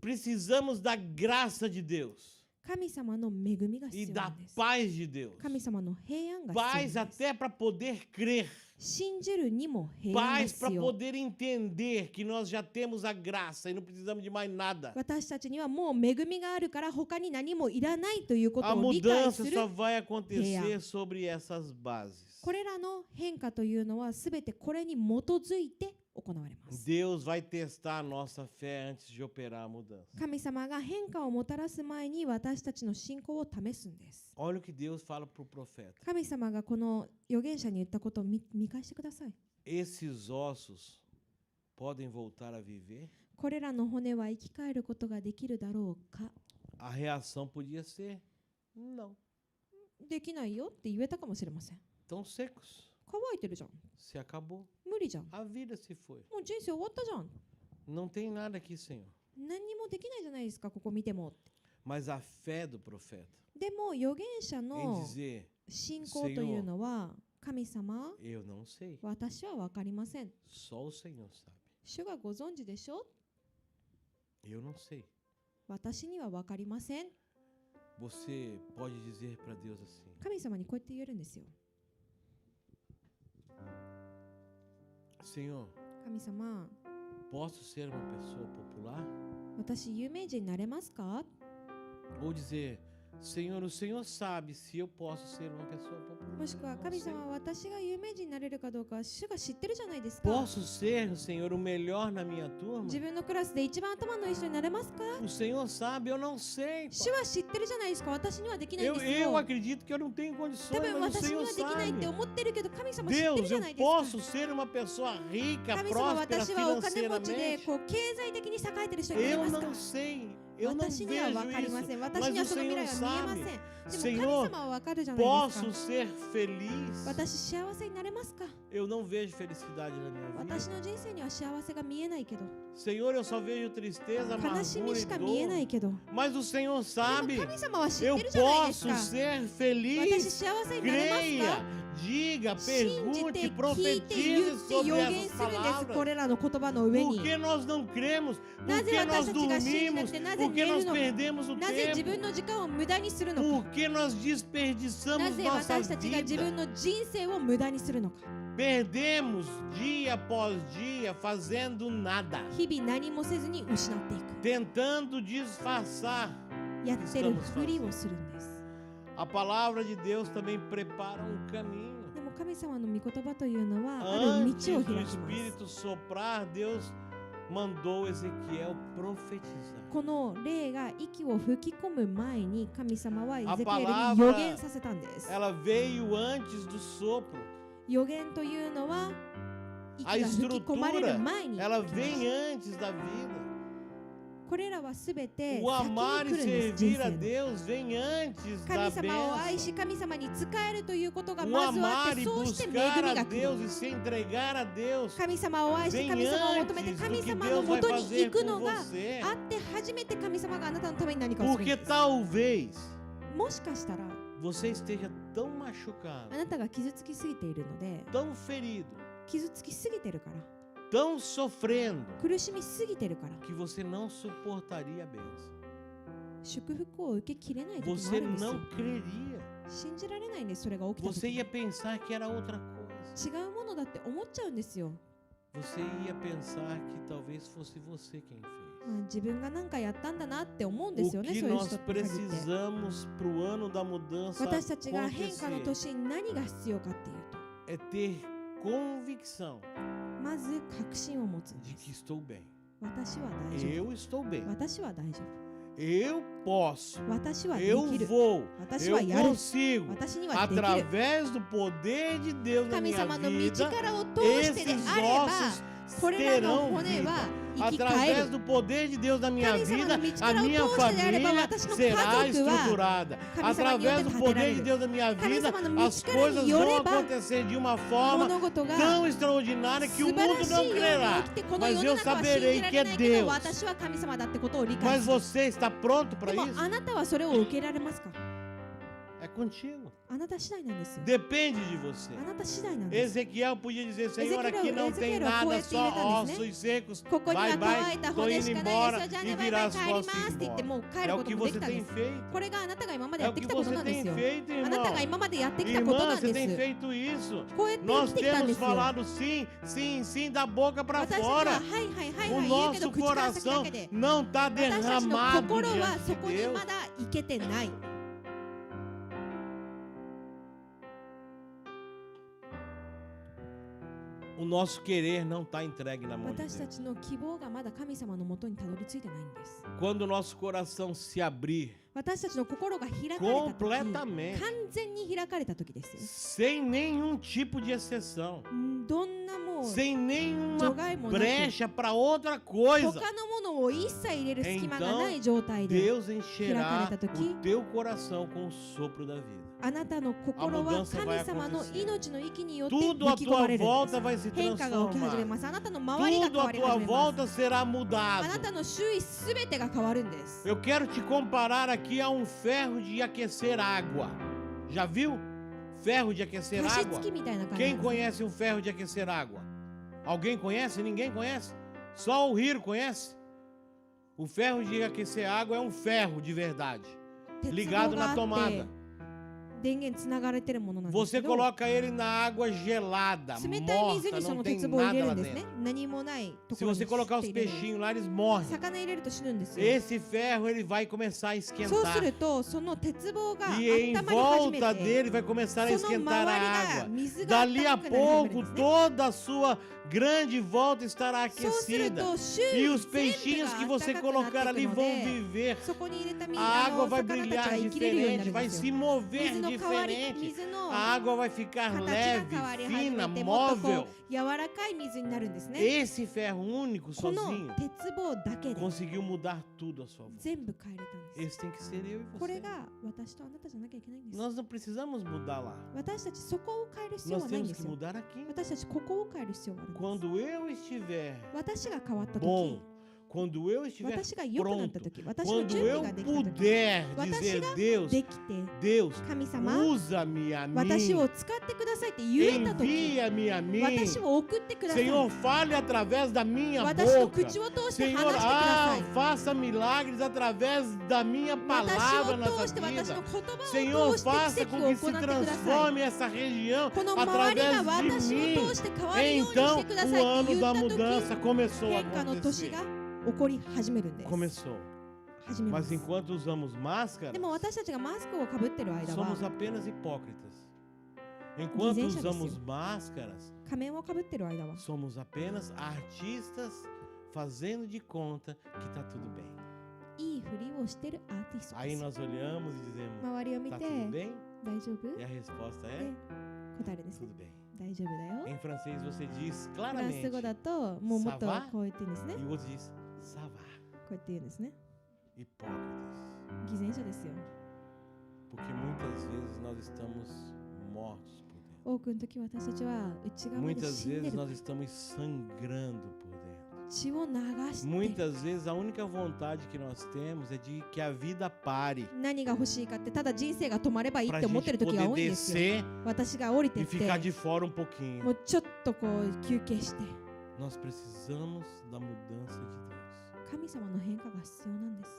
Precisamos da graça de Deus
神様の恵みが
e
必要な
da
んです。
paz de Deus.
神様の平安が必
Paz
要なんです。
até para poder crer.
信じるにも平安が
Paz para
必要。
poder entender que nós já temos a graça e não precisamos de mais nada.
私たちにはもう恵みがあるから他に何もいらないということ
A
を理解
mudança
する。
só vai acontecer sobre essas bases.
これらの変化というのはすべてこれに基づいて行われます。
Deus vai testar a nossa fé antes de operar a mudança.
神様が変化をもたらす前に私たちの信仰を試すんです。
Olha o que Deus fala para o profeta.
神様がこの預言者に言ったことを見返してください。
Esses ossos podem voltar a viver?
これらの骨は生き返ることができるだろうか？
A reação podia ser: não.
できないよって言えたかもしれません。
Estão secos.
乾いてるじゃん。
Se acabou.
無理じゃん。
A vida se foi.
もう人生終わったじゃん。
Não tem nada aqui, Senhor.
何にもできないじゃないですか、ここ見ても。
Mas a fé do profeta
でも預言者
em
の
dizer:
信仰というのは、神様、
eu não sei.
私は分かりません。
Só o Senhor sabe.
主がご存知でしょ？
Eu não sei.
私には分かりません。
Você pode dizer para Deus assim:
神様にこうやって言えるんですよ。
Senhor,
神様、
posso ser uma pessoa popular?
私有名人になれますか？
Ou dizer: Senhor, o Senhor sabe se eu posso ser uma pessoa popular.
もしくは
Não
神
sei.
様、私が有名人になれるかどうか主が知ってるじゃないですか。
Posso ser, Senhor, o melhor na minha turma?
自分のクラスで一番頭のいい人になれますか？
O Senhor sabe, eu não sei.
主は知ってるじゃないですか。私にはできないんです
Eu
よ。
acredito que eu não tenho
多
condições,
分
mas o
私に
Senhor
はできないって
sabe.
思ってるけど神様知ってる
Deus,
じゃ
eu
ないですか。
posso ser uma pessoa rica,
神様、
próspera
私はお金持ちで
financeiramente.
こう経済的に栄えてる人になれ
Eu
ますか？
não sei, eu não
私には
vejo
分かりません。
isso,
私には
mas
そ
o
の未
Senhor
来は見えません。
sabe.
でも
Senhor,
神様は分かるじゃないですか。
posso ser feliz.
私幸せになれますか？
Eu não vejo felicidade na minha
私
vida.
の人生には幸せが見えないけど、
Senhor, eu só vejo tristeza,
悲しみ
amargura
し
e
か見えな
dor.
いけど、
Mas o Senhor
でも
sabe.
神様は知っ
Eu
てるじゃないです
posso
か。
ser
私
feliz.
幸せになれます
Creia.
か？
diga,
信じ
pergunte,
て聞いて
profetize
言って
sobre
予
essas
言するんです
palavras.
これらの言葉の上
Por
に
que nós não cremos?
な
Por
ぜ
que
私
nós
たちが信じな
dormimos?
くてなぜ
Por que
寝
nós
るのか
perdemos o
なぜ自
tempo?
分の時間を無駄にするのか
Por que nós
な
desperdiçamos
ぜ
nossa
私たちが自
vida?
分の人生を無駄にするのか
Perdemos dia após dia fazendo nada,
日々何もせずに失っていく
tentando disfarçar.
やってるふりをするんです
A palavra de Deus também prepara um caminho.
でも神様の御言葉というのはある
Antes
道を
do
開きます
Espírito soprar, Deus mandou Ezequiel profetizar.
この霊が息を吹き込む前に神様はエゼキエル
palavra
に予言させたんです
Ela veio antes do sopro.
予言というのは
A
息が吹き込まれる
estrutura,
前に
ela
来ました
vem antes da vida.
これらはすべて
O
先
amar
に
e
来るんです人
servir a
生の
Deus vem antes
神
da
様を愛し
bênção.
神様に仕えるということが
O
まずはあっ
amar
て
e
そうして恵
buscar
み
a
が来
Deus
る
e se entregar a Deus
神様を愛し
vem
神様を求めて
antes do
神
que
様の
Deus
も
vai
とに
fazer
行く
por
のが
você.
あって初めて神様があなたのために何かをするん
Porque
です
talvez
もしかしたら
você esteja tão machucado,
あなたが傷つきすぎているので
tão ferido,
傷つきすぎてるから
tão sofrendo,
苦しみすぎてるから
que você não suportaria a bênção.
祝福を受けきれない時もあ
Você
るんですよ
não creria.
信じられないんですそれが起きた
Você
時
ia pensar que era outra coisa.
違うものだって思っちゃうんですよ
Você ia pensar que talvez fosse você quem fez.
自分が何かやったんだなって思うんです
O
よね
que
そういう
nós
人って限って
precisamos para o ano da mudança
私たちが変化の
acontecer
年に何が必要かっていうと
é ter convicção
まず確信を持つん
de
で
que
す
estou bem.
私は大丈
Eu estou bem.
夫私は大丈
Eu posso.
夫私はで
Eu
きる
vou.
私
Eu
はやる
consigo.
私にはできる
Através do poder de Deus na
神
minha
様の道
vida,
からを通してで
esses
あれば
ossos
これらの
terão
骨
vida.
は生き返
Através
る
do poder de Deus na minha
神様
vida,
の道
a
からを
minha
通してであれば
família
私の家
será
族は
estruturada.
神様によって
Através do
立てられ
poder de
る
Deus na minha
神
vida,
様の道
as
から
coisas
によれ
vão
ば
acontecer de uma forma
物事が
tão extraordinária que
素
o
晴ら
mundo
しい
não
ように
crerá.
起きてこの
Mas
世の
eu
中は信じ
saberei
ら
que
れ
é
ないけど
Deus.
私は神様だってことを理解
Mas
する
você está pronto para
でも
isso?
あなたはそれを受けられますか
É contigo.
あなた次第なんですよ
Depende de você.
あなた次第なんです
Ezequiel podia dizer, Senhor, aqui não tem
Ezequiel
nada,
foi
só
assim,
ossos secos.
ここに
Vai,
は乾
vai,
いた
tô
骨
indo
しかないですよ
embora
じゃあ
e
ねバイ
virar
バイ
as
帰りま
costas
す
e
って言って
embora.
もう帰
É
る
o
こと
que
もでき
você
たんで
tem
す
feito.
これがあなたが今まで
É
や
o
って
que
きたこと
você
なんで
tem
すよ
feito,
あなた
irmão.
が今までやってきたこと
Irmã,
なん
você
で
tem
す
feito isso.
こうやって生
Nós
きてきたんで
temos
すよ
falado sim, sim, sim da boca para
私たちは
fora.
はいはいはい
O
はい言うけど
nosso
口から先だ
coração
けで
não está
私たちの
derramado
心は
diante
そ
de
こに
Deus.
まだ行けてない
O nosso querer não está entregue na mão de
私た
Deus.
ちの希望がまだ神様のもとにたどり着いてないんです
Quando o nosso coração se abrir
私たちの心が開かれた時
completamente,
完全に開かれた時ですよ
sem nenhum tipo de exceção,
どんなもう
sem
除
nenhuma
外もなく
brecha para outra coisa,
他のものを一切入れる隙間がない状態で
Deus encherá
開かれた時
o teu coração com o sopro da vida.
あなたの心は神様の命の息によって
Tudo à
吹き込ま
tua
れるんで
volta
す
vai se
変化が起き始め
transformar.
ますあなたの周りが変
Tudo
わ
à
り
tua
始めます
volta será
あな
mudado.
たの周囲すべてが変わるんです
Eu quero te comparar aqui a um ferro de aquecer água. Já viu? Ferro de aquecer
加湿
água?
器みたいな感じ
Quem
なんです
conhece um ferro de aquecer água? Alguém conhece? Ninguém conhece? Só o Hiro conhece? O ferro de aquecer água é um ferro de verdade,
鉄棒
ligado
が
na
あって
tomada.
電源つながれてるものなんです
Você
けど
coloca ele na água gelada,
冷たい水
morta,
にそ
não
の
tem
鉄棒を入れ
nada
る
lá
んですね
dentro.
何もないと
Se
ころに
você colocar os
入れる
peixinhos lá, eles morrem.
魚入れると死ぬんですよ
Esse ferro ele vai começar a
そうす
esquentar.
るとその鉄棒が
E
温
em
まり始め
volta
て
dele vai começar a
その周り
esquentar a
が
água.
水が
Dali
温
a
かくなり始める
pouco,
んですね
toda a sua grande volta estará
そうする
aquecida.
と周
E
囲
os
全部
peixinhos
が
que
温
você
かくなって
colocar
い
ali
くの
vão
で
viver.
そこに入れた
A
魚
água vai
たち
brilhar
が生きれるようにな
diferente,
るん
vai
です
se
よ
mover
水の代わり
diferente.
水の
A água vai ficar
形が
leve,
変わり始
fina,
めてもっとこ
móvel.
う柔らかい水になるんですね
Esse ferro único
この
sozinho
鉄棒だけで
conseguiu mudar tudo à sua volta.
全部変えれたんです
Esse tem que ser eu e
これ
você.
が私とあなたじゃなきゃいけないんです
Nós não precisamos mudar lá.
私たちそこを変える必要
Nós
はないん
temos
です
que
よ
mudar aqui.
私たちここを変える必要があるんです
Quando eu estiver
私が変わった
bom,
時
Quando eu estiver
私が良くなった
pronto,
時、私の
quando
準備
eu
ができた時、
puder
私
dizer
が
Deus,
できて、
Deus,
神様、
usa-me a
私
mim,
を使ってくださいって言えた時、
envia-me a mim.
私を送ってください。
Senhor, fale através da minha
私の
boca.
口を通して
Senhor,
話してください。
faça milagres através da minha
私
palavra
を
nessa
通して私
vida.
の言葉
Senhor,
を通して
faça
奇
com
跡を
que
行
se
ってください。
transforme essa região
この周り
através
が私
de
を
mim.
通して変わるようにし
Então,
てくださ
o
いって
ano
言
da
った時、
mudança começou a
変化の年
acontecer.
が起こり始めるんです。
Começou.
始めま
Mas
す。
enquanto usamos máscaras,
でも私たちがマスクをかぶってる間は
somos apenas hipócritas. Enquanto
Dizem
usamos
isso.
máscaras,
仮面をかぶってる間は
somos apenas artistas fazendo de conta que está tudo bem.
いいふりをしてるアーティストで
Aí
す。
nós olhamos e dizemos,
周りを見
tá
て
tudo bem?
大丈夫
E a resposta
で
é,
答えるんですね
tudo。bem.
大丈夫だよ。
Em francês você diz
フランス
claramente
語だともうもっと
Ça va?
こう言って言うんですね。
e o outro diz, ça va.
こうやって言うんですね。
Hipócritas.
偽善者ですよ。
Porque muitas vezes nós estamos mortos por dentro.
多くの時私たちは内側まで
Muitas
死んで
vezes
る。
nós estamos sangrando por dentro.
血を流してる。
Muitas vezes a única vontade que nós temos é de que a vida pare.
何が欲しいかってただ人生が止まればいいっ
Para
て
a
思ってる
gente
時が
poder
多いんですよ。
descer
私が降りて
e
って
ficar de fora um pouquinho.
もうちょっとこう休憩して
Nós precisamos da mudança de Deus.
神様の変化が必要なんです。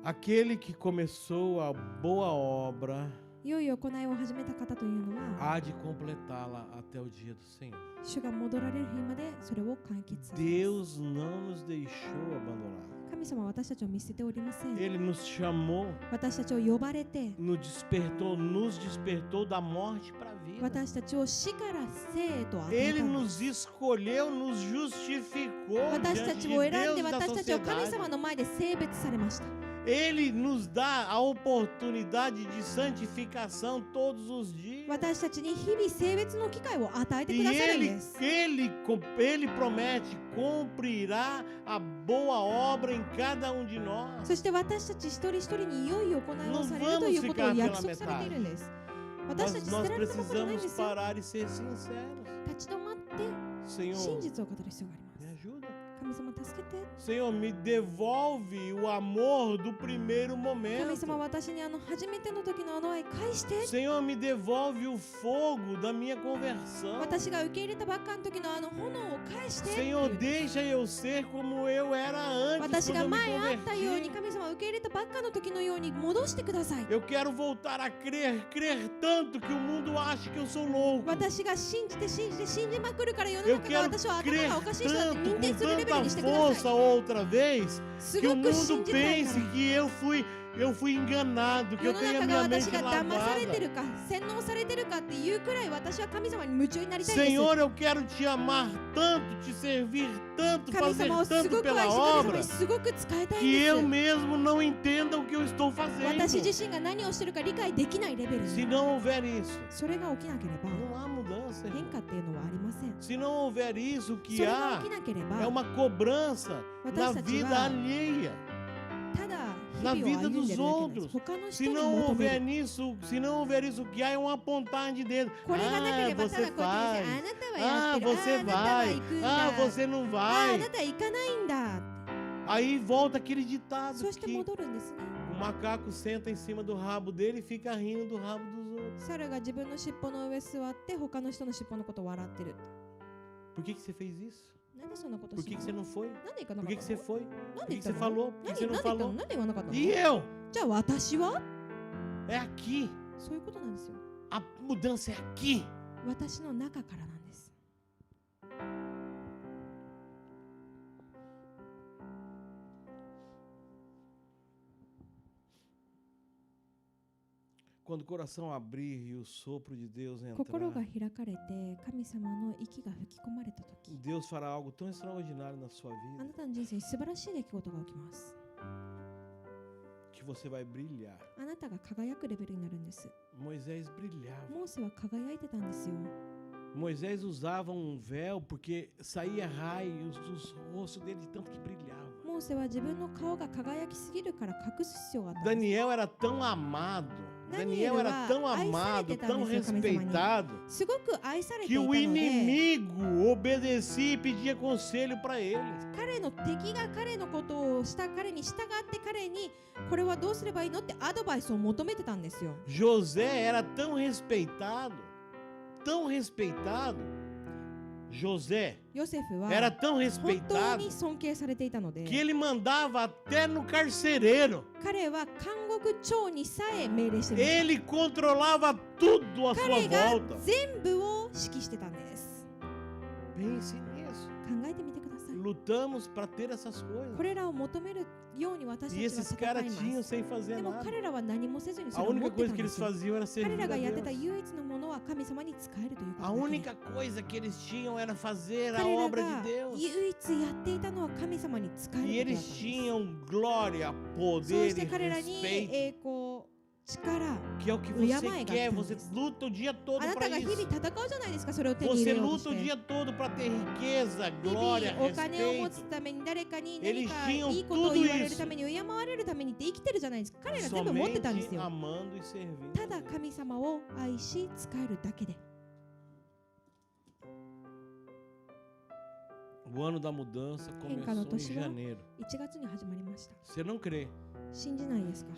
Aquele que começou a boa obra
良い行いを始めた方というのは
há de completá-la até o dia do Senhor.
主が戻られる日までそれを完結させます。
Deus não nos deixou abandonar.
神様は私たちを見捨てておりません。
Ele nos chamou,
私たちを呼ばれて
nos despertou da morte para a vida.
私たちを死から生へと与え
Ele
たんで
nos
す。
escolheu, nos justificou
私た
diante
ち
de
を選ん
Deus
で
e da
私たちを神
sociedade.
様の前で性別されました。
Ele nos dá a oportunidade de santificação todos os dias.
私たちに日々性別の機会を与えてく
E
ださるん
ele,
です。
ele promete, cumprirá a boa obra em cada um de nós.
そして私たち一人一人に良い行いをされるということを約束されているんです。私たち捨
Nós
てられたままじゃないん
precisamos
ですよ。
parar e ser sinceros.
立ち止まって真
Senhor,
実を語る必要があります。
me ajuda.
神様助けて。
Senhor, me devolve o amor do primeiro
神
momento.
様私に初めての時の愛返して。
Senhor, me devolve o fogo da minha conversão.
私が受け入れたばっかの時の炎を返して。
Senhor, deixa eu ser como eu era antes
私
quando
が
eu me
前あったように
converti.
神様を受け入れたばっかの時のように戻してください。
Eu quero voltar a crer tanto que o mundo ache que eu sou louco.
私が信じて信じまくるから世の
Eu
中が
quero
私を頭
crer
がおかしい人だって
tanto,
認定
com
するレベル
tanta
にしてくださ
força
い。
outra vez,
す
que
ご
o
く信
mundo
じたいか
pense
ら。
que eu fui enganado, que
世
eu
の
tenho a
中が
minha
私
mente
が騙されて
lavada.
るか洗脳されてるかっていうくらい私は神様に夢中になりたいんです。
Senhor, eu quero te amar tanto, te servir tanto,
神
fazer
様をす
tanto
ごく
pela
愛し神様
obra,
にすごく使いたいん
que
で
eu
す。
mesmo não entenda o que eu estou
私
fazendo.
自身が何をしてるか理解できないレベル
Se
に。
não houver isso,
それが起きなければ
não há mudança.
変
irmão.
化っていうのはありません。
Se não houver isso, o
そ
que
れが
há
起きなけれ
é
ば
uma cobrança na
私たち
vida
は
alheia.
ただ
na
日々を
vida
歩ん
dos
でるだけなんです。
outros.
他の人
Se
に
não
求め
houver
る。
nisso, se não houver isso, o que há é um apontar de dedo.
これがなけ
Ah,
ればた
você
だこうやって
faz.
あなたはや
Ah,
ってる。
você
あなたは
vai.
行くん
Ah,
だ。
você não
あな
vai.
たは行かないんだ。
Aí volta aquele ditado
そして
que
戻るんですね。
o macaco senta em cima do rabo dele e fica rindo do rabo dos outros.
猿が自分の尻尾の上座って他の人の尻尾のことを笑ってる。
Por que você fez isso?
なんでそんなこと
Por
し
que
た
você
の？
não foi?
なんで行かな
Por
か
que
った
você
の？
foi?
なん
Por
で
que
行った
você
の？
falou? Por que
何
você
で
não
言ったの？
falou?
なんで言わなかったの？
E eu?
じゃあ私は？
É aqui.
そういうことなんですよ。
A mudança é aqui.
私の中からなんです。
Quando o coração abrir e o sopro de Deus
心が
entrar,
開かれて神様の息が吹き込まれたとき、
Deus fará algo tão extraordinário na sua
あ
vida
なたの人生に素晴らしい出来事が起きます。
que você vai brilhar.
あなたが輝くレベルになるんです。
Moisés brilhava.
モーセは輝いてたんですよ。
Moisés usava um véu porque saía raios dos rostos dele de tanto que brilhava.
モーセは自分の顔が輝きすぎるから隠す必要があったんです。
Daniel era tão amado Daniel era tão amado, tão respeitado,
すごく愛されて
que
いたの
o
で
inimigo obedecia e pedia conselho para ele.
彼の敵が彼のことをした彼に従って彼にこれはどうすればいいのってアドバイスを求めてたんですよ。
José era tão respeitado, José
ヨセフは
era tão
本当
respeitado
に尊敬されていたので
que ele mandava até no carcereiro.
彼は監獄長にさえ命令していました。
Ele controlava tudo à sua
彼が
volta.
全部を指揮してたんです。
Pense nisso.
考えてみてください。
Lutamos para ter essas coisas.
これらを求めるように私
E
たち
esses
は戦
caras
い
tinham
ます。
sem fazer
でも
nada.
彼らは何もせずにそ
A
れを持っ
única
てた
coisa
ん
que
で
eles
すよ。
faziam era
彼
servir
ら
a
がやってた
Deus.
唯一のものは神様に仕えるというこ
A
とだけ。
única coisa que eles tinham era fazer a
彼ら
obra
が
de Deus.
唯一やっていたのは神様に仕え
E
ることだったん
eles
です。
tinham glória,
そ
poder
して
e
彼らに
respeito,
栄光、力、
que é o que você quer. Você luta o dia todo
あな
para
たが日
isso.
々戦うじゃないですか、それを手に入
Você
れようと
luta
し
o
て。
dia todo para ter riqueza,
日
glória,
々お金を持つ
respeito.
ために誰かに何
Eles
か
tinham
いいことを
tudo
言われる
isso.
ために敬われるためにって生きてるじゃないですか。彼ら全部持ってたんです
Somente
よ。
amando e servindo.
ただ神様を愛し仕えるだけで。
O ano da mudança começou em
Toshiwa.
janeiro.
1月に始まりました。
Você não crê.
信じないですか？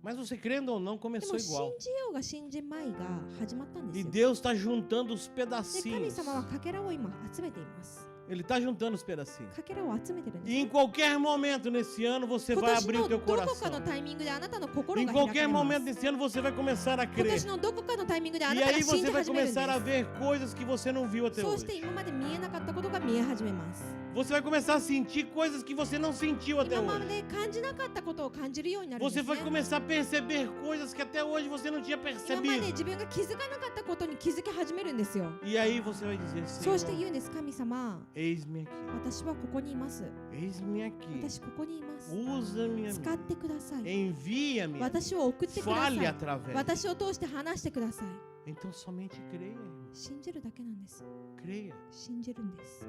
Mas você crendo ou não,
で
começou
も信
igual.
じようが信じまいが始まったんで
E
すよ。
Deus está juntando os
で、神
pedacinhos.
様はかけらを今集めています。
Ele está juntando os pedacinhos.
かけらを集めてるんで
E
す。
em qualquer momento nesse ano você
今
vai
年
abrir
の
o
ど
teu
こか
coração.
のタイミングであなたの心
Em
が開か
qualquer
れま
momento
す。
desse ano você vai começar a
今
crer.
年のどこかのタイミングであ
E
なた
aí
が信
você
じ
vai
始めるんで
começar a
す。
ver coisas que você não viu até
そうして
hoje.
今まで見えなかったことが見え始めます。
Você vai começar a sentir coisas que você não sentiu até
今ま
hoje.
で感じなかったことを感じるようになるんで
Você
す
vai
ね。
começar a perceber coisas que até hoje você não tinha
今まで
percebido.
自分が気づかなかったことに気づき始めるんですよ。
E aí você vai dizer,
そうして
Senhor,
言うんです。神様、
eis-me aqui.
私はここにいます。
Eis-me aqui.
私ここにいます。
Usa-me a
使ってください。
mim. Envia-me.
私を送ってくださ
Fale
い。
através.
私を通して話してください。
Então somente creia, irmão.
信じるだけなんです。
Creia.
信じるんです。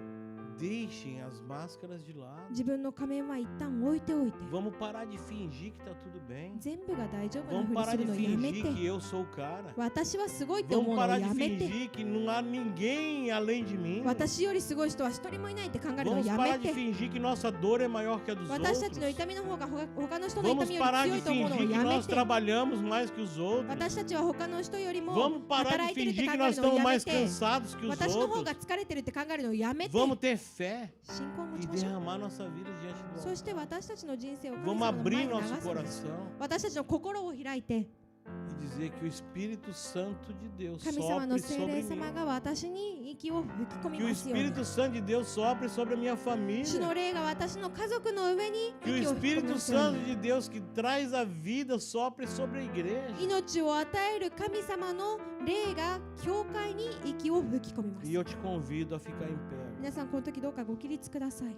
Deixem as máscaras de lado.
自分の仮面は一旦置いておいて、
Vamos parar de fingir que tá tudo bem.
全部が大丈夫な
Vamos
ふり
parar
す
de
るのをやめ
fingir
て、
que eu sou o cara.
私はすごいって思
Vamos
うのを
parar
や
de
めて、
fingir que não há ninguém além de mim.
私よりすごい人は一人もいないって考えるのを
Vamos
や
parar
め
de
て、
fingir que nossa dor é maior que a dos
私たちの
outros.
痛みの方が他の人の痛
Vamos
みよ
parar
り強
de
いと思うのを
fingir que
やめ
nós
て、
trabalhamos mais que os outros.
私たちは他の人よりも
Vamos parar
働
de
いてるって
fingir
考
que
え
nós
るのを
estamos
やめ
mais
て、
cansados que os
私の方が
outros.
疲れてるって考えるのをやめて、
Vamos ter fé
信仰を持
e
ちましょう。
derramar nossa vida diante do
そ
altar.
して私たちの人生を神
Vamos
様の前
abrir
に流
nosso
すんです。
coração
私たちの心を開いて、
e dizer que o Espírito Santo de Deus
神様の
sopre
聖
sobre
霊
mim.
様が私に息を吹き込み
Que o
ますように。
Espírito Santo de Deus sopre sobre a minha
主
família.
の霊が私の家族の上に
Que o
息を吹き込み
Espírito
ますよう
Santo
に。
de Deus que traz a vida sopre sobre a igreja.
命を与える神様の霊が教会に息を吹き込みます
E。eu te convido a ficar em pé.
皆さん、この時どうかご起立ください。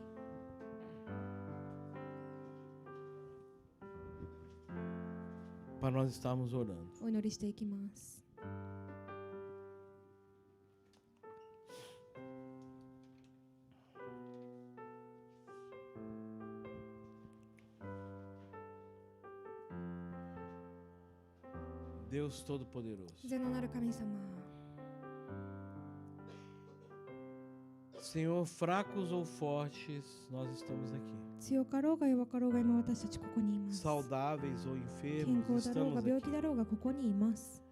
Para nós estarmos orando.
お祈りしていきます。
Deus Todo-Poderoso.
全能なる神様、
Senhor, fracos ou fortes, nós estamos aqui.
強かろうが弱かろうが今私たちここにいます。
Saudáveis ou
健
enfermos,
康だろう
estamos
が病
aqui.
気だろうがここにいます。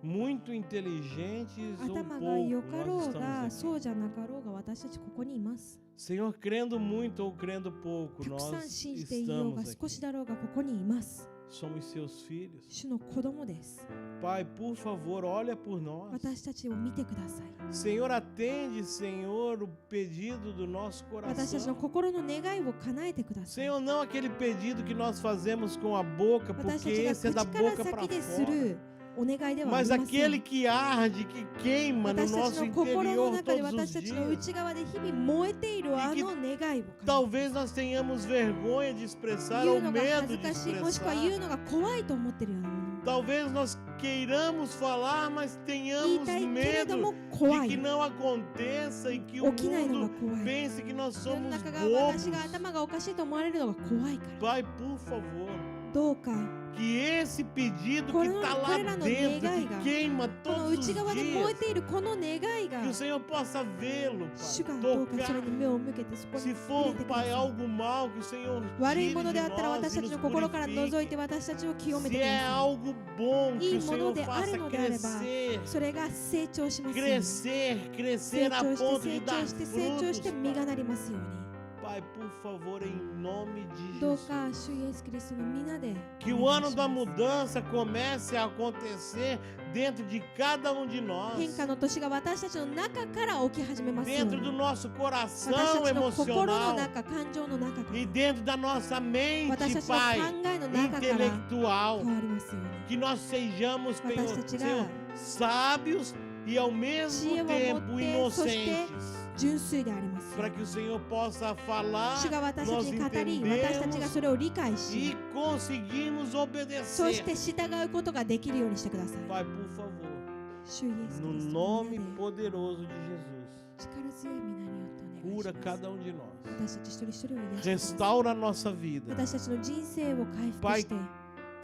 Muito inteligentes ou
頭が良
pouco,
かろ
nós
うが
estamos
そう
aqui.
じゃなかろうが私たちここにいます。
Senhor, crendo muito ou crendo pouco,
たくさん
nós
信じていようが
estamos
少し
aqui.
だろうがここにいます。
Somos seus filhos.
主の子供です。
Pai, por favor, olha por nós.
私たちを見てください。
Senhor, atende, Senhor, o pedido do nosso
私たちの
coração.
心の願いを叶えてください。
Senhor, não aquele pedido que nós fazemos com a boca,
私
porque
たち
esse é
が
da
口から
boca para
先です
fora.
るお願いではあ
Mas
りません。
aquele que arde, que queima no
私たち
nosso
の心の
interior
中で
todos os
私たちの
dias.
内側で日々燃えているあの願いを
Talvez nós tenhamos vergonha de expressar
言
ou
うのが恥
medo
ず
de
かしい、もしくは
expressar.
言うのが怖いと思ってるようなもの。
Talvez nós queiramos falar, mas
言い
tenhamos
たいけれど
medo
も怖
de
い。
que não aconteça e que o
起きないのが
mundo
怖い。
pense que nós
世の
somos
中が
bobos.
私が頭がおかしいと思われるのが怖いから。
Pai, por favor,
どうか
que esse pedido que
Coro-
está lá
corera no
dentro,
negai
que
ga,
queima
この
todos os
内側で燃え
dias,
ているこの願いが
que o Senhor possa vê-lo,
主
Pai,
がどうかそれ
tocar.
に目を向けてそこに
Se
入
for,
れてくだ
Pai,
さい
algo mal, que o Senhor
悪い
tire
もの
de
であったら
nós
私
e
たち
nos
の心から除いて
purifique.
私たちを清めて
Se
くだ
é
さ
algo bom, que o
E
Senhor
mono de
faça
are no de areba,
crescer,
いそれが成長しますように
crescer
成
a
長
ponto
して
de
成
dar
長して成長
frutos,
して実が
Pai.
なりますように
Pai, por favor, em nome de
どう
Jesus.
か主イエスキリストの皆で
Que
お
o
願い
ano
し
da
ます
mudança comece a acontecer dentro de cada um de
変
nós,
化の年が私たちの中から起き始めますよう
dentro
に
do nosso
私
coração
たちの心の
emocional
中感情の中から
e dentro da nossa
私た
mente,
ちの
Pai,
考えの中から
intelectual.
変わりますように
Que nós sejamos, Senhor,
私たちが
Senhor, sábios e ao mesmo
知恵を持って
tempo
そして
inocentes.
純粋でありますよう
Para
に
que o Senhor possa falar,
主が私た
nós
ちに語り私たちが
entendemos
それを理解し
e conseguimos
そし
obedecer.
て従うことができるようにしてください
Pai, por favor,
主イエスキ
no
リストの皆
nome
で
poderoso de Jesus,
力強い皆によってお願いし
cura
ます
cada um de nós.
私たち一人一人を癒してください
Restaura a nossa vida.
私たちの人生を回復
Pai,
して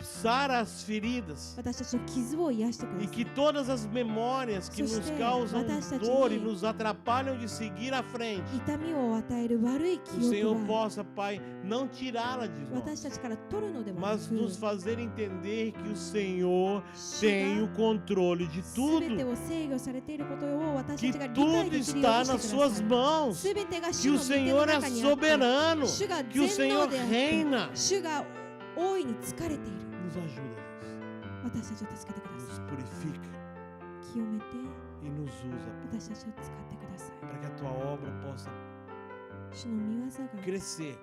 Sara as feridas
私たちの傷を癒してくだ
e
さい
que todas as memórias que nos
Soste,
causam
bataste
dor e
de-
nos atrapalham de seguir à frente,
痛みを与える悪い
o
記
Senhor
憶は
possa, Pai, não tirá-la de
私
nós,
たちから取るのではな
mas
く
nos fazer entender que o Senhor
主
tem o
が
controle de
全て
tudo,
を制御されていることを私
que
たちが理解
tudo
できるよう
está
にして
nas
くだ
suas
さい
mãos,
全てが
que
主
o
の御手の
Senhor é
中にあって
soberano,
主が
que o
全
Senhor
能であって
reina.
主が大いに疲れている
Nos ajuda, Deus,
私たちを助けてくださ
nos
い
purifica
清めて
e nos usa, Pai,
私たちを使ってください
para que a tua obra possa
主の御業が
crescer,
成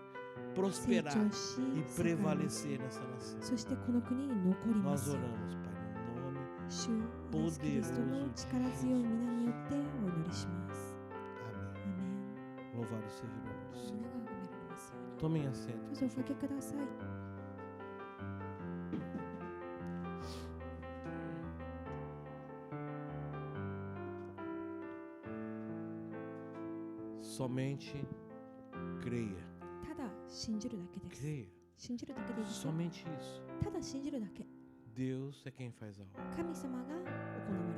prosperar
長し
e
栄え
prevalecer nessa nação.
そしてこの国に残りま
Nós
すように
oramos, Pai, no nome.
主イエスキリストの力強い皆によってお祈りします。
Amém.
アーメン。
Louvado seja o nome do
皆
Senhor.
が褒められますように。
Tomem assento.
どうぞおかけください。
Somente creia.
ただ信じるだけです。
Creia.
信じるだけでいいですよ。
Somente isso.
ただ信じるだけ。
Deus é quem faz a obra.
神様が行われ